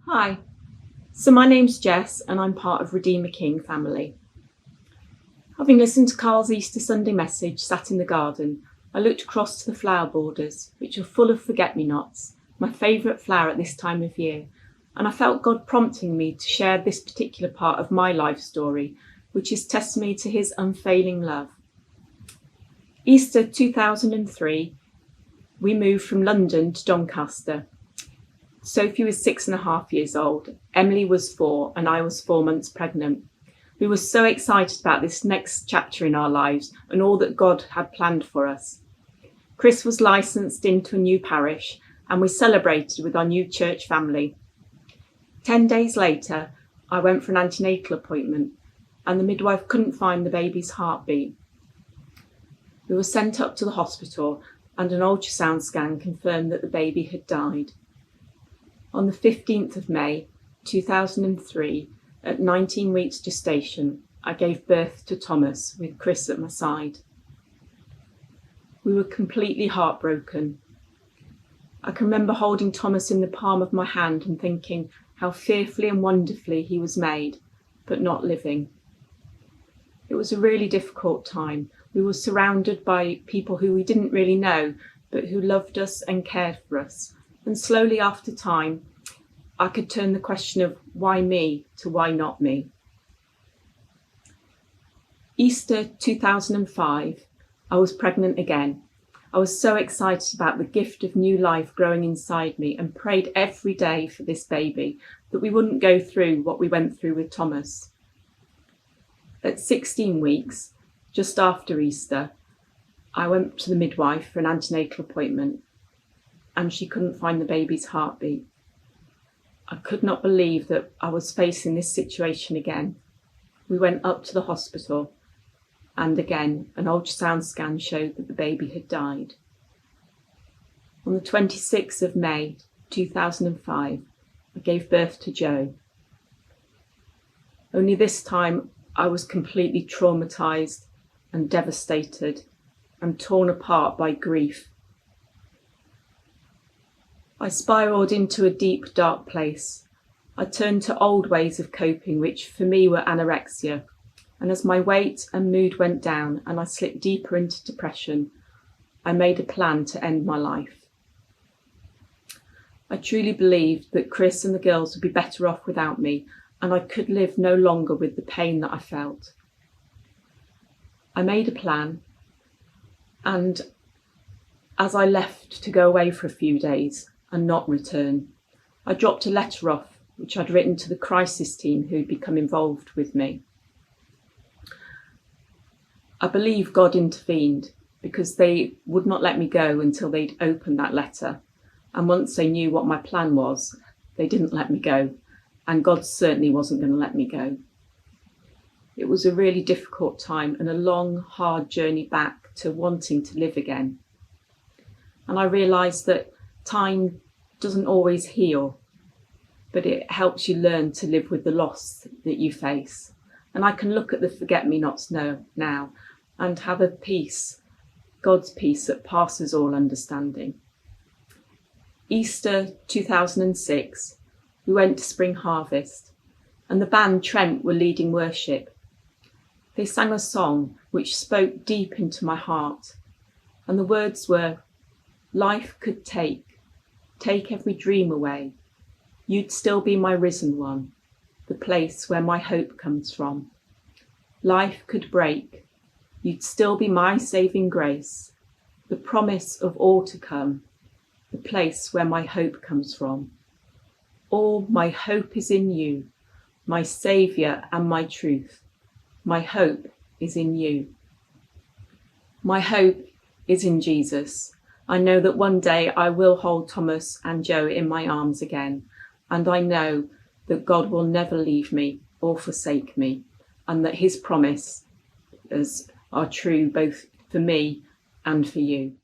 Hi, so my name's Jess and I'm part of Redeemer King family. Having listened to Carl's Easter Sunday message sat in the garden, I looked across to the flower borders, which are full of forget-me-nots, my favourite flower at this time of year, and I felt God prompting me to share this particular part of my life story, which is testimony to his unfailing love. Easter 2003, we moved from London to Doncaster. Sophie was 6.5 years old, Emily was 4, and I was 4 months pregnant. We were so excited about this next chapter in our lives and all that God had planned for us. Chris was licensed into a new parish and we celebrated with our new church family. 10 days later, I went for an antenatal appointment and the midwife couldn't find the baby's heartbeat. We were sent up to the hospital and an ultrasound scan confirmed that the baby had died. On the 15th of May 2003, at 19 weeks gestation, I gave birth to Thomas with Chris at my side. We were completely heartbroken. I can remember holding Thomas in the palm of my hand and thinking how fearfully and wonderfully he was made, but not living. It was a really difficult time. We were surrounded by people who we didn't really know, but who loved us and cared for us. And slowly after time, I could turn the question of why me to why not me. Easter 2005, I was pregnant again. I was so excited about the gift of new life growing inside me and prayed every day for this baby, that we wouldn't go through what we went through with Thomas. At 16 weeks, just after Easter, I went to the midwife for an antenatal appointment and she couldn't find the baby's heartbeat. I could not believe that I was facing this situation again. We went up to the hospital and again an ultrasound scan showed that the baby had died. On the 26th of May 2005, I gave birth to Joe. Only this time I was completely traumatised and devastated and torn apart by grief. I spiralled into a deep, dark place. I turned to old ways of coping, which for me were anorexia. And as my weight and mood went down and I slipped deeper into depression, I made a plan to end my life. I truly believed that Chris and the girls would be better off without me, and I could live no longer with the pain that I felt. I made a plan, and as I left to go away for a few days, and not return, I dropped a letter off which I'd written to the crisis team who'd become involved with me. I believe God intervened because they would not let me go until they'd opened that letter, and once they knew what my plan was, they didn't let me go, and God certainly wasn't going to let me go. It was a really difficult time and a long, hard journey back to wanting to live again. And I realised that time doesn't always heal, but it helps you learn to live with the loss that you face. And I can look at the forget-me-nots now and have a peace, God's peace that passes all understanding. Easter 2006, we went to Spring Harvest and the band Trent were leading worship. They sang a song which spoke deep into my heart, and the words were, "Life could take every dream away. You'd still be my risen one, the place where my hope comes from. Life could break, you'd still be my saving grace, the promise of all to come, the place where my hope comes from. All my hope is in you, my saviour and my truth. My hope is in you." My hope is in Jesus. I know that one day I will hold Thomas and Joe in my arms again, and I know that God will never leave me or forsake me, and that his promises are true both for me and for you.